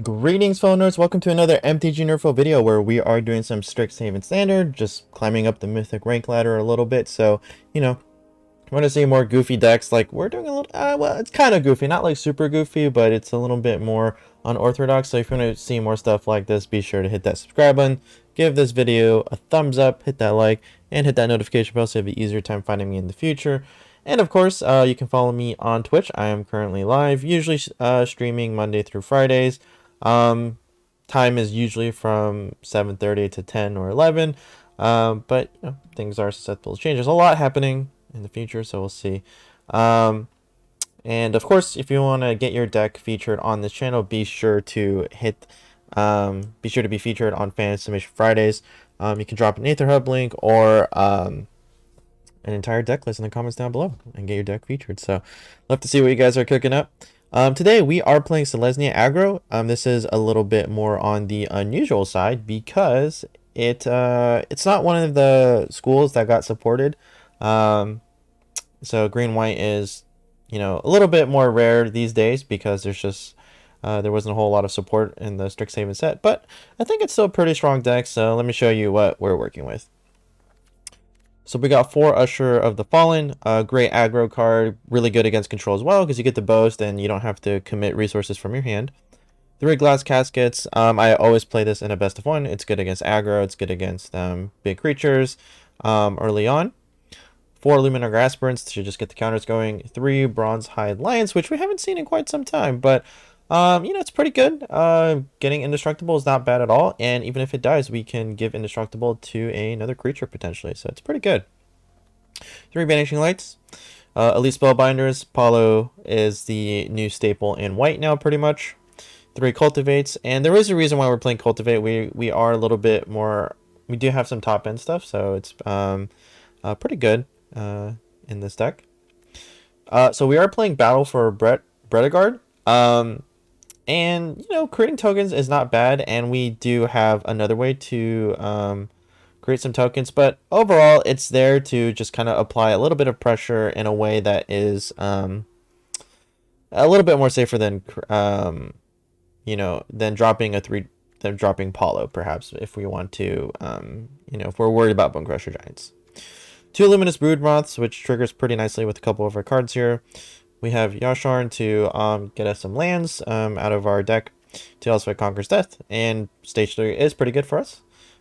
Greetings, phone nerds. Welcome to another MTG NerdPhil video where we are doing some Strixhaven Standard, just climbing up the Mythic rank ladder a little bit. So, want to see more goofy decks. Like, we're doing a little, well, it's kind of goofy. Not like super goofy, but it's a little bit more unorthodox. So if you want to see more stuff like this, be sure to hit that subscribe button, give this video a thumbs up, hit that like, and hit that notification bell so you have an easier time finding me in the future. And of course, you can follow me on Twitch. I am currently live, usually streaming Monday through Fridays. Time is usually from 7:30 to 10 or 11. But things are susceptible to change. There's a lot happening in the future, so we'll see. And of course, if you want to get your deck featured on this channel, be sure to be featured on Fan Submission Fridays. You can drop an Aether link or an entire deck list in the comments down below and get your deck featured. So, love to see what you guys are cooking up. Today we are playing Selesnya Aggro. This is a little bit more on the unusual side because it's not one of the schools that got supported. So green white is a little bit more rare these days because there's just there wasn't a whole lot of support in the Strixhaven set, but I think it's still a pretty strong deck. So let me show you what we're working with. So we got 4 Usher of the Fallen, a great aggro card, really good against control as well because you get the boast and you don't have to commit resources from your hand. 3 Glass Caskets, I always play this in a best of 1. It's good against aggro, it's good against big creatures early on. 4 Luminarch Aspirants to just get the counters going. 3 Bronze Hide Lions, which we haven't seen in quite some time, but it's pretty good. Getting Indestructible is not bad at all, and even if it dies, we can give Indestructible to another creature potentially, so it's pretty good. 3 Vanishing Lights. Elite Spellbinders. Paulo is the new staple in white now, pretty much. 3 Cultivates, and there is a reason why we're playing Cultivate. We are a little bit more. We do have some top end stuff, so it's pretty good in this deck. So we are playing Battle for Bredegard. And creating tokens is not bad, and we do have another way to create some tokens, but overall it's there to just kind of apply a little bit of pressure in a way that is a little bit more safer than than dropping Paulo, perhaps, if we want to if we're worried about Bone Crusher Giants. 2 Luminous Broodmoths, which triggers pretty nicely with a couple of our cards here. We have Yasharn to get us some lands out of our deck to also Conquer's Death, and stage 3 is pretty good for us.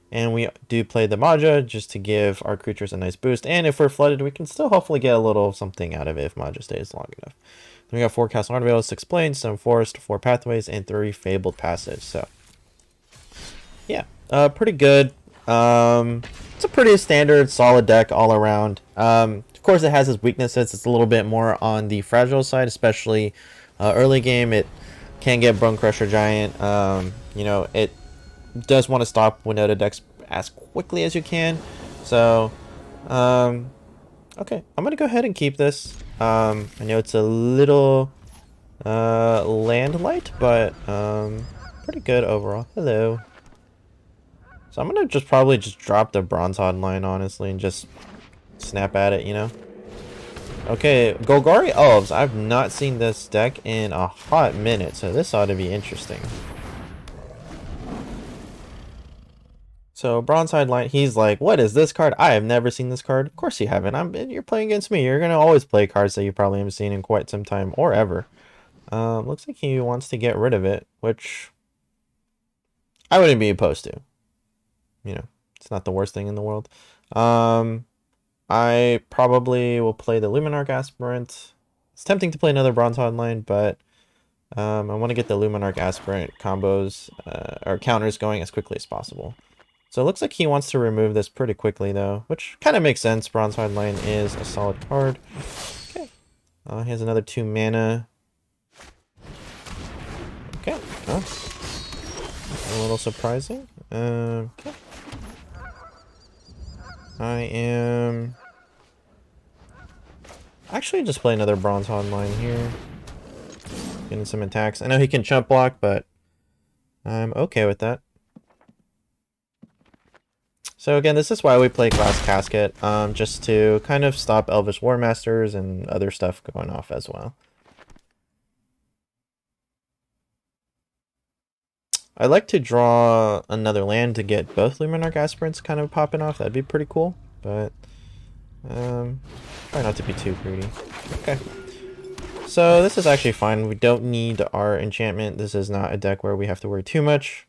And we do play the Maja just to give our creatures a nice boost, and if we're flooded, we can still hopefully get a little something out of it if Maja stays long enough. Then we got 4 Castle Arnvale, 6 Plains, some Forest, 4 Pathways, and 3 Fabled Passage. So, yeah, pretty good. It's a pretty standard, solid deck all around. Of course, it has its weaknesses. It's a little bit more on the fragile side, especially early game. It can get Bone Crusher Giant. It does want to stop Winota decks as quickly as you can. So, okay, I'm gonna go ahead and keep this. I know it's a little land light, but pretty good overall. Hello. So I'm gonna probably drop the Bronze Hotline, honestly, and just snap at it, Okay, Golgari Elves. I've not seen this deck in a hot minute, so this ought to be interesting. So Bronze Hotline, he's like, what is this card? I have never seen this card. Of course you haven't. You're playing against me. You're gonna always play cards that you probably haven't seen in quite some time or ever. Looks like he wants to get rid of it, which I wouldn't be opposed to. It's not the worst thing in the world. I probably will play the Luminarch Aspirant. It's tempting to play another Bronze Hotline, but I want to get the Luminarch Aspirant combos or counters going as quickly as possible. So it looks like he wants to remove this pretty quickly, though, which kind of makes sense. Bronze Hotline is a solid card. Okay. He has another 2 mana. Okay. Oh. A little surprising. Okay. I am actually just play another Bronze Hotline here. Getting some attacks. I know he can chump block, but I'm okay with that. So again, this is why we play Glass Casket, just to kind of stop Elvish War Masters and other stuff going off as well. I'd like to draw another land to get both Luminarch Aspirants kind of popping off. That'd be pretty cool, but try not to be too greedy. Okay. So this is actually fine. We don't need our enchantment. This is not a deck where we have to worry too much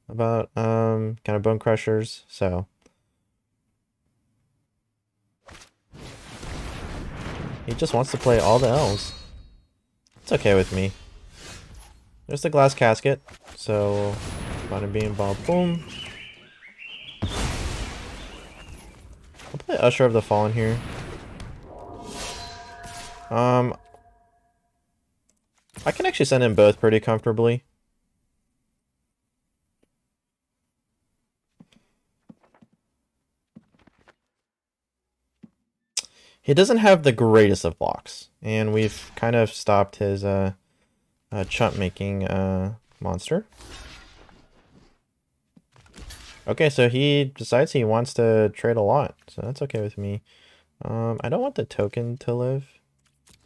about kind of Bone Crushers. So he just wants to play all the elves. It's okay with me. There's the Glass Casket. So bada bing, bada boom. I'll play Usher of the Fallen here. I can actually send in both pretty comfortably. He doesn't have the greatest of blocks, and we've kind of stopped his chump making monster. Okay, so he decides he wants to trade a lot, so that's okay with me. I don't want the token to live.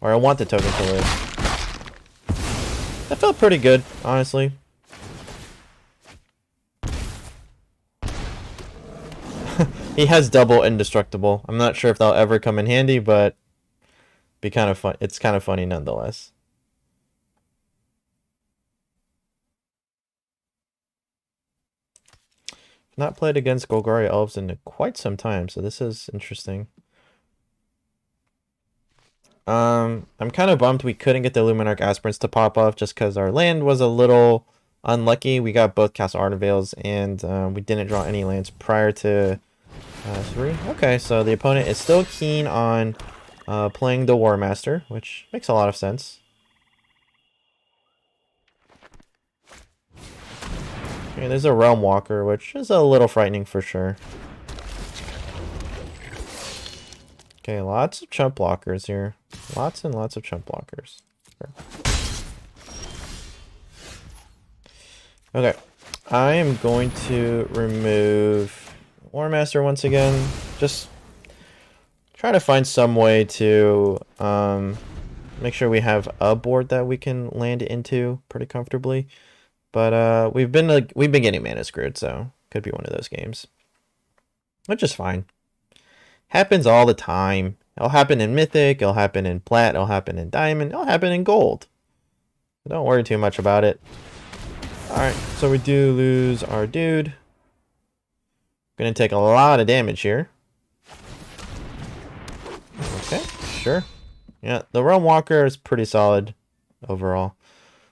Or I want the token to live. That felt pretty good, honestly. He has double indestructible. I'm not sure if that'll ever come in handy, but be kind of fun. It's kind of funny nonetheless. Not played against Golgari Elves in quite some time, so this is interesting. I'm kind of bummed we couldn't get the Luminarch Aspirants to pop off just because our land was a little unlucky. We got both Castle Ardenvales, and we didn't draw any lands prior to 3. Okay, so the opponent is still keen on playing the War Master, which makes a lot of sense. Okay, there's a Realm Walker, which is a little frightening for sure. Okay, lots of chump blockers here. Lots and lots of chump blockers. Okay, I am going to remove War Master once again. Just trying to find some way to make sure we have a board that we can land into pretty comfortably. But we've been getting mana screwed, so could be one of those games, which is fine. Happens all the time. It'll happen in Mythic, it'll happen in Plat, it'll happen in Diamond, it'll happen in Gold. So don't worry too much about it. Alright, so we do lose our dude. Gonna take a lot of damage here. Okay, sure. Yeah, the Realm Walker is pretty solid overall.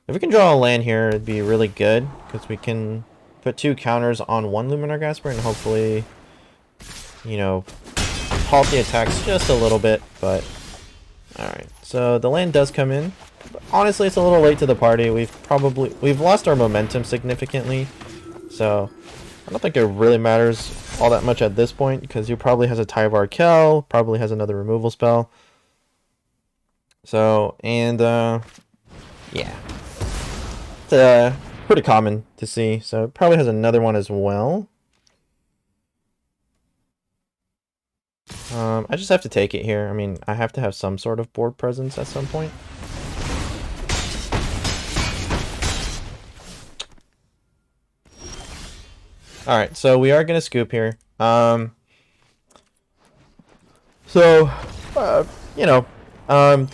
If we can draw a land here, it'd be really good, because we can put 2 counters on 1 Luminarch Aspirant and hopefully, you know, halt the attacks just a little bit, but alright. So the land does come in. But honestly, it's a little late to the party. We've lost our momentum significantly. So I don't think it really matters all that much at this point, because he probably has a Tyvar Kel, probably has another removal spell. So, and yeah. It's pretty common to see. So it probably has another one as well. I just have to take it here. I mean, I have to have some sort of board presence at some point. Alright, so we are going to scoop here. You know,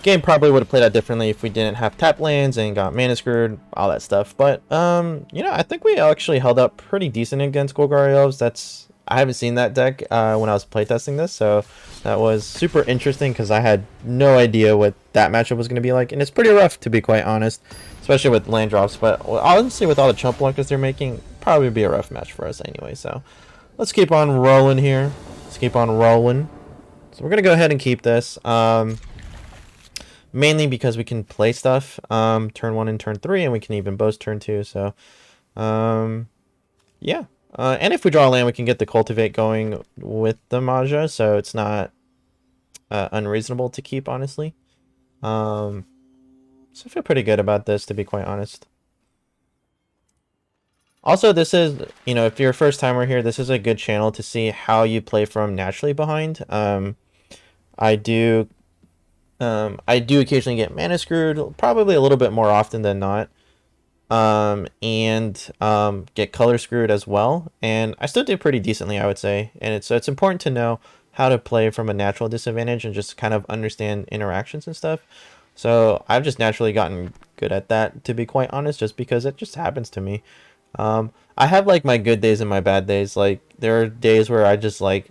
game probably would have played out differently if we didn't have tap lands and got mana screwed, all that stuff. But, you know, I think we actually held up pretty decent against Golgari Elves. I haven't seen that deck when I was playtesting this, so that was super interesting because I had no idea what that matchup was going to be like, and it's pretty rough to be quite honest, especially with land drops. But honestly, with all the chump blockers they're making, probably be a rough match for us anyway. So let's keep on rolling here. Let's keep on rolling. So we're gonna go ahead and keep this, mainly because we can play stuff turn 1 and turn 3, and we can even boast turn 2. So yeah. And if we draw a land, we can get the Cultivate going with the Maja, so it's not unreasonable to keep, honestly. So I feel pretty good about this, to be quite honest. Also, this is, you know, if you're a first timer here, this is a good channel to see how you play from naturally behind. I do occasionally get mana screwed, probably a little bit more often than not. and get color screwed as well. And I still did pretty decently, I would say. And it's important to know how to play from a natural disadvantage and just kind of understand interactions and stuff. So I've just naturally gotten good at that, to be quite honest, just because it just happens to me. I have like my good days and my bad days. Like there are days where I just like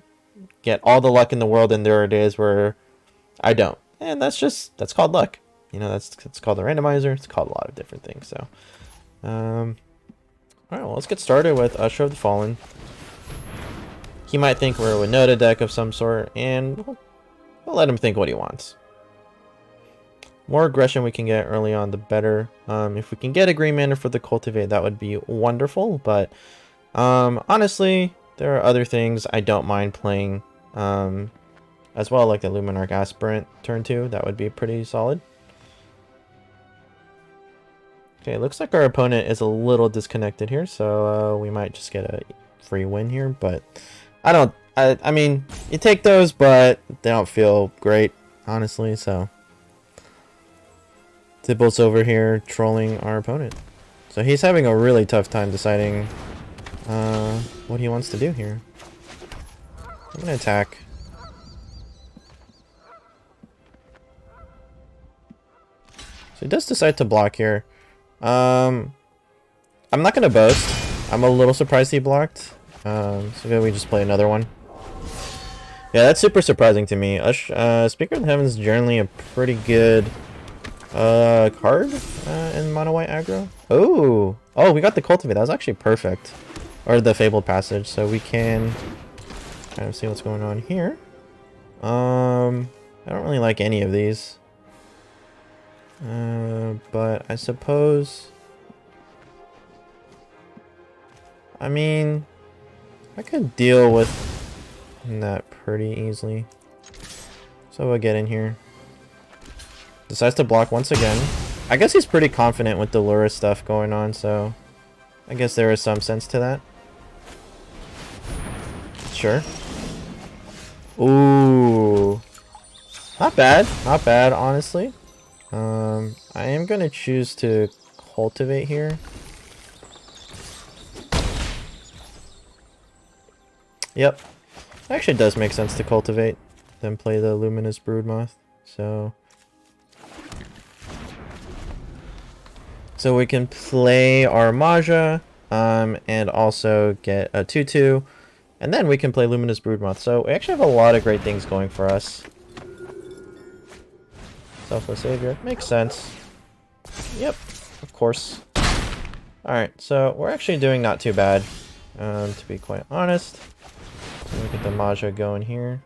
get all the luck in the world, and there are days where I don't, and that's called luck. You know, that's called the randomizer. It's called a lot of different things. So, all right, well, let's get started with Usher of the Fallen. He might think we're a Winota deck of some sort, and we'll let him think what he wants. More aggression we can get early on, the better. If we can get a green mana for the Cultivate, that would be wonderful. But honestly, there are other things I don't mind playing as well, like the Luminarch Aspirant turn 2. That would be pretty solid. Okay, looks like our opponent is a little disconnected here, so we might just get a free win here. But I mean, you take those, but they don't feel great, honestly, so... Tibble's over here trolling our opponent. So he's having a really tough time deciding what he wants to do here. I'm gonna attack. So he does decide to block here. I'm not gonna boast. I'm a little surprised he blocked. So maybe we just play another one. Yeah, that's super surprising to me. Speaker of the Heavens is generally a pretty good card in mono white aggro. Oh, we got the Cultivate. That was actually perfect. Or the Fabled Passage, so we can kind of see what's going on here. I don't really like any of these. But I suppose... I mean, I could deal with that pretty easily. So we'll get in here. Decides to block once again. I guess he's pretty confident with the Lura stuff going on, so I guess there is some sense to that. Sure. Ooh. Not bad. Not bad, honestly. I am going to choose to Cultivate here. Yep. Actually, it does make sense to Cultivate, then play the Luminous Broodmoth. So we can play our Maja, and also get a 2/2, and then we can play Luminous Broodmoth. So we actually have a lot of great things going for us. Selfless Savior, makes sense. Yep, of course. Alright, so we're actually doing not too bad, to be quite honest. Let me get the Maja going here.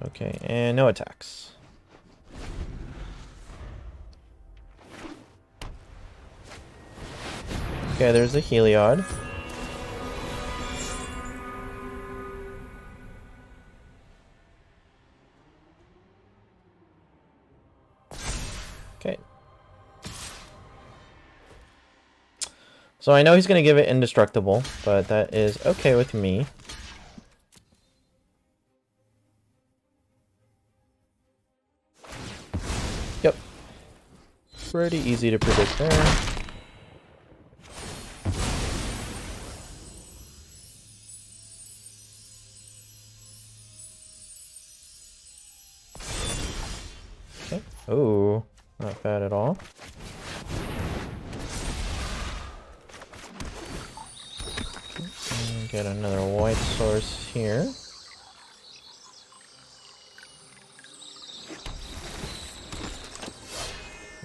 Okay, and no attacks. Okay, there's the Heliod. Okay. So I know he's going to give it indestructible, but that is okay with me. Yep. Pretty easy to predict there. Okay. Ooh, not bad at all. Get another white source here.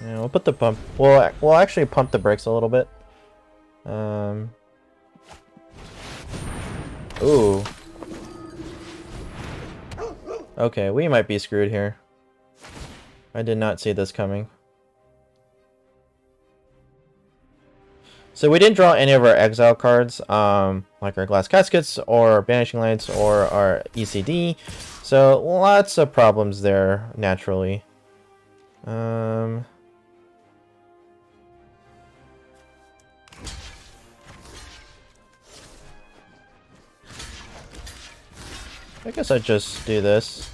Yeah, we'll put the pump. We'll actually pump the brakes a little bit. Ooh. Okay, we might be screwed here. I did not see this coming. So we didn't draw any of our exile cards, like our Glass Caskets or our Banishing Lights or our ECD. So lots of problems there, naturally. Um, I guess I'd just do this.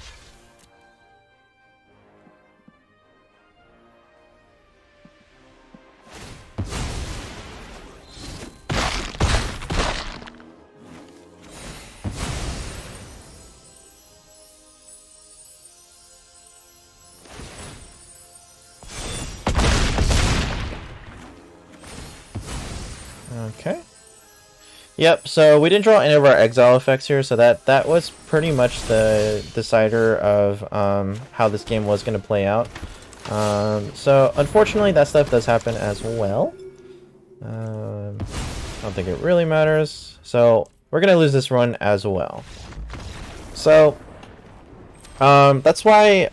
Okay. Yep, so we didn't draw any of our exile effects here, so that was pretty much the decider of how this game was going to play out. So unfortunately that stuff does happen as well. I don't think it really matters. So we're going to lose this run as well. So that's why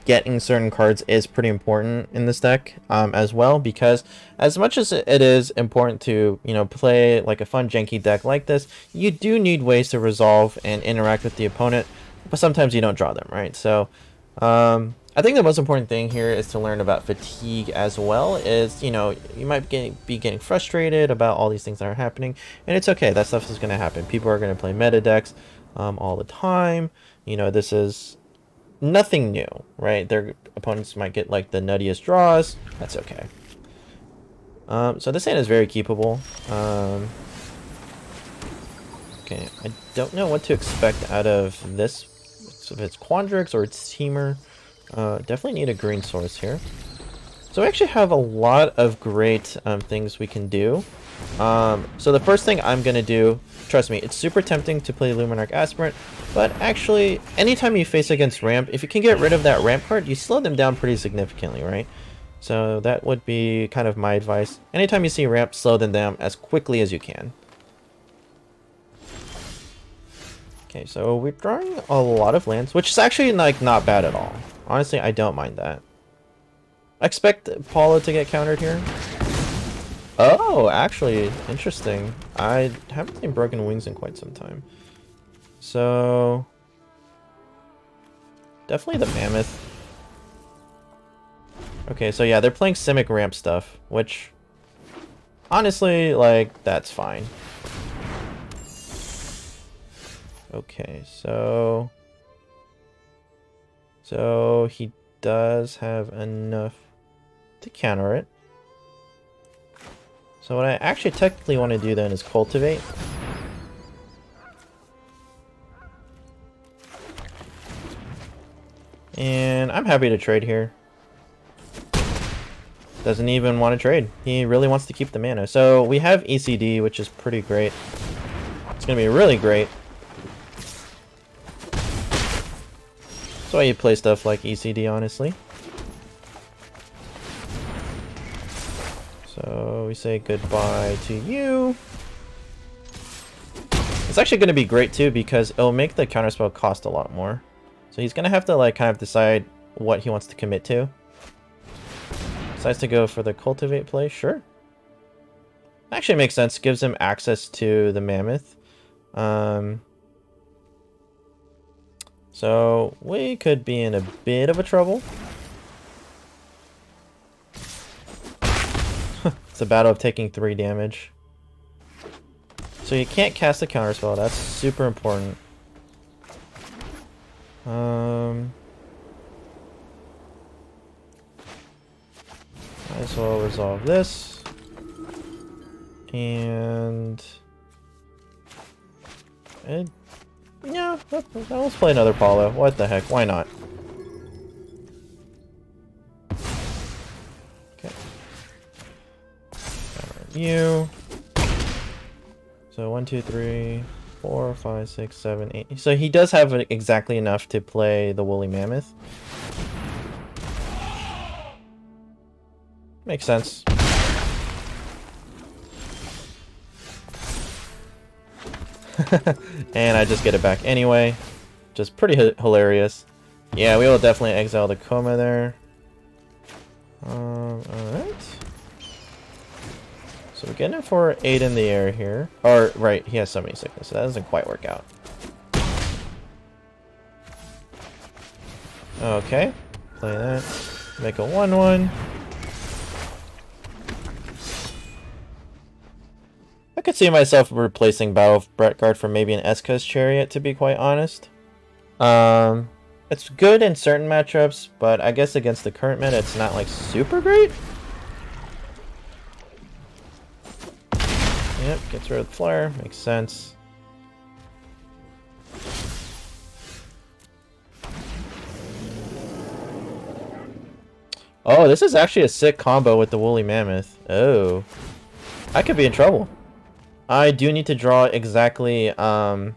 getting certain cards is pretty important in this deck as well, because as much as it is important to, you know, play like a fun janky deck like this, you do need ways to resolve and interact with the opponent, but sometimes you don't draw them, right? So I think the most important thing here is to learn about fatigue as well. Is, you know, you might be getting frustrated about all these things that are happening, and it's okay. That stuff is going to happen. People are going to play meta decks all the time. You know, this is nothing new, right? Their opponents might get like the nuttiest draws. That's okay. So this hand is very keepable. Okay, I don't know what to expect out of this. So if it's Quandrix or it's Teamer, definitely need a green source here. So we actually have a lot of great things we can do. So the first thing I'm gonna do, trust me, it's super tempting to play Luminarch Aspirant, but actually, anytime you face against ramp, if you can get rid of that ramp card, you slow them down pretty significantly, right? So that would be kind of my advice. Anytime you see ramp, slow them down as quickly as you can. Okay, so we're drawing a lot of lands, which is actually like not bad at all. Honestly, I don't mind that. I expect Paula to get countered here. Oh, actually, interesting. I haven't seen Broken Wings in quite some time. So definitely the Mammoth. Okay, so yeah, they're playing Simic ramp stuff, which honestly, like, that's fine. Okay, so he does have enough to counter it. So what I actually technically want to do then is cultivate. And I'm happy to trade here. Doesn't even want to trade. He really wants to keep the mana. So we have ECD, which is pretty great. It's going to be really great. That's why you play stuff like ECD, honestly. So we say goodbye to you. It's actually going to be great too, because it'll make the counterspell cost a lot more. So he's going to have to like kind of decide what he wants to commit to. Decides to go for the cultivate play, sure. Actually makes sense, gives him access to the Mammoth. So we could be in a bit of a trouble. It's a battle of taking 3 damage. So you can't cast a counterspell, that's super important. Might as well resolve this. And yeah, let's play another Paulo. What the heck? Why not? Okay. You. So 1, 2, 3, 4, 5, 6, 7, 8. So he does have exactly enough to play the Woolly Mammoth. Makes sense. And I just get it back anyway. Just pretty hilarious. Yeah, we will definitely exile the Coma there. Alright. So we're getting it for 8 in the air here. Or, right, he has Summoning Sickness, so that doesn't quite work out. Okay, play that. Make a 1/1. I could see myself replacing Battle of Brettguard for maybe an Eska's Chariot, to be quite honest. It's good in certain matchups, but I guess against the current meta, it's not like super great. Yep, gets rid of the flare, makes sense. Oh, this is actually a sick combo with the Woolly Mammoth. Oh, I could be in trouble. I do need to draw exactly a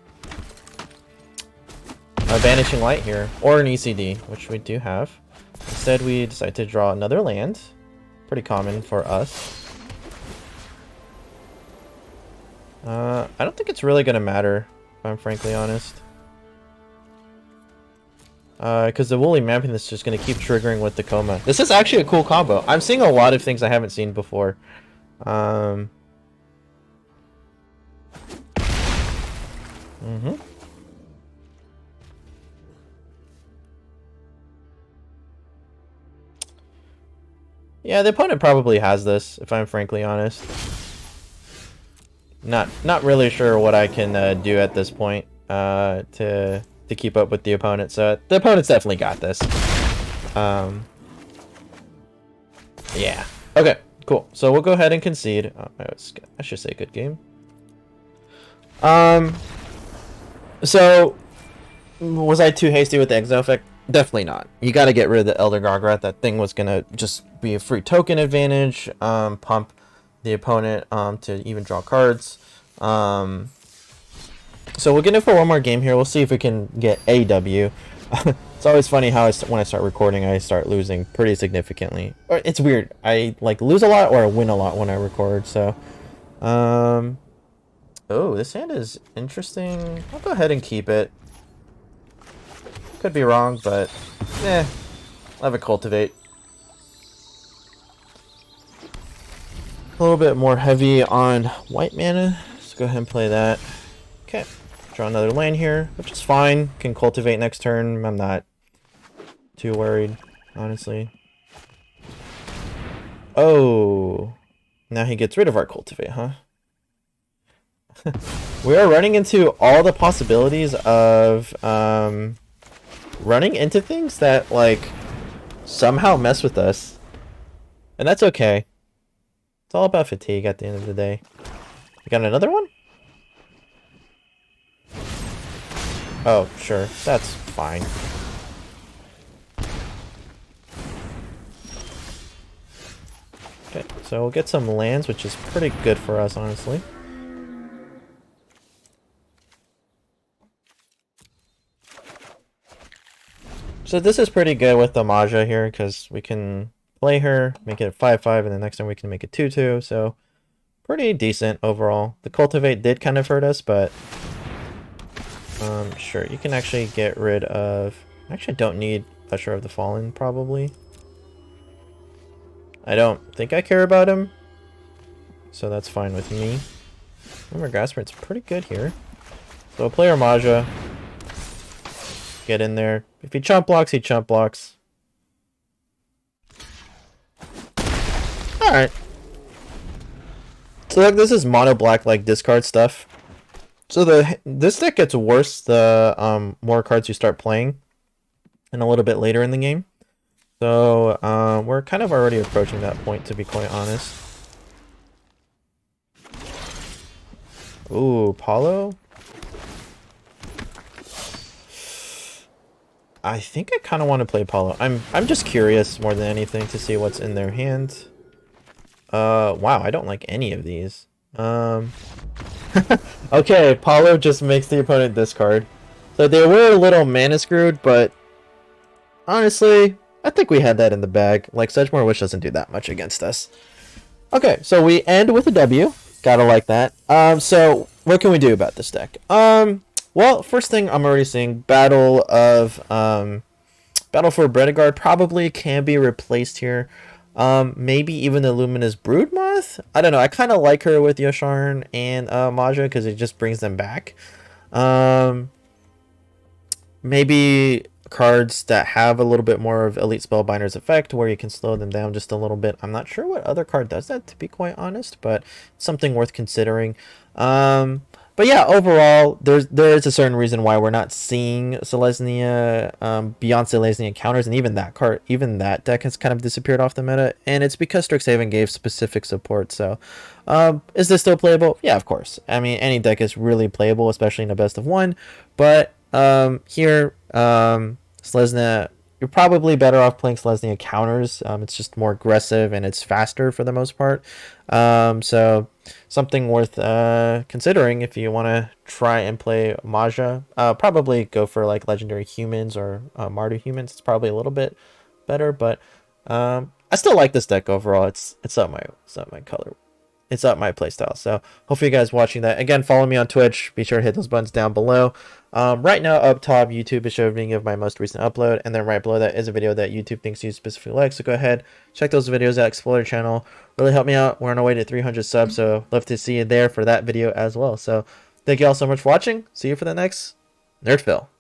Vanishing Light here, or an ECD, which we do have. Instead, we decide to draw another land. Pretty common for us. I don't think it's really going to matter, if I'm frankly honest. Because the Woolly Mammoth is just going to keep triggering with the Coma. This is actually a cool combo. I'm seeing a lot of things I haven't seen before. Yeah, the opponent probably has this, if I'm frankly honest. Not really sure what I can do at this point to keep up with the opponent. So the opponent's definitely got this. Yeah. Okay. Cool. So we'll go ahead and concede. I should say good game. So was I too hasty with the Exo effect? Definitely not. You got to get rid of the Elder Gargaret. That thing was gonna just be a free token advantage. Pump the opponent to even draw cards. So we'll get in for one more game here. We'll see if we can get a W. It's always funny how when I start recording, I start losing pretty significantly. Or it's weird. I like lose a lot or I win a lot when I record. So, oh, this hand is interesting. I'll go ahead and keep it. Could be wrong, but I'll have a Cultivate. A little bit more heavy on white mana. Let's go ahead and play that. Okay. Draw another land here, which is fine. Can Cultivate next turn. I'm not too worried, honestly. Oh. Now he gets rid of our Cultivate, huh? We are running into all the possibilities of running into things that, like, somehow mess with us. And that's okay. It's all about fatigue at the end of the day. You got another one? Oh, sure. That's fine. Okay, so we'll get some lands, which is pretty good for us, honestly. So this is pretty good with the Maja here, because we can play her, make it a 5/5, and the next time we can make it 2/2, so pretty decent overall. The Cultivate did kind of hurt us, but sure, you can actually get rid of... Actually, don't need Usher of the Fallen, probably. I don't think I care about him, so that's fine with me. Remember, Gasper's pretty good here. So we'll play our Maja. Get in there. If he chump blocks, he chump blocks. Alright. So like, this is mono black like discard stuff. So this deck gets worse the more cards you start playing and a little bit later in the game. So we're kind of already approaching that point, to be quite honest. Ooh, Paulo? I think I kind of want to play Paulo. I'm just curious more than anything to see what's in their hand. Wow, I don't like any of these. Okay, Paulo just makes the opponent discard. So they were a little mana screwed, but honestly, I think we had that in the bag. Like, Sedgemoor Wish doesn't do that much against us. Okay, so we end with a W. Gotta like that. So what can we do about this deck? Well, first thing I'm already seeing, Battle for Brettguard probably can be replaced here. Maybe even the Luminous Broodmoth? I don't know. I kind of like her with Yosharn and Maja because it just brings them back. Maybe cards that have a little bit more of Elite Spellbinder's effect, where you can slow them down just a little bit. I'm not sure what other card does that, to be quite honest, but something worth considering. But yeah, overall, there is a certain reason why we're not seeing Selesnya beyond Selesnya counters, and even that deck has kind of disappeared off the meta, and it's because Strixhaven gave specific support. So, is this still playable? Yeah, of course. I mean, any deck is really playable, especially in a best of one. But here, Selesnya, you're probably better off playing Selesnya counters. It's just more aggressive and it's faster for the most part. So something worth considering if you want to try and play Maja. Probably go for like Legendary Humans or Mardu Humans. It's probably a little bit better, but I still like this deck overall. It's up my color. It's up my playstyle. So hopefully you guys watching that. Again, follow me on Twitch. Be sure to hit those buttons down below. Right now up top, YouTube is showing me of my most recent upload, and then right below that is a video that YouTube thinks you specifically like. So go ahead, check those videos out, explore the channel. Really help me out. We're on our way to 300 subs, so love to see you there for that video as well. So thank you all so much for watching. See you for the next NerdPhil.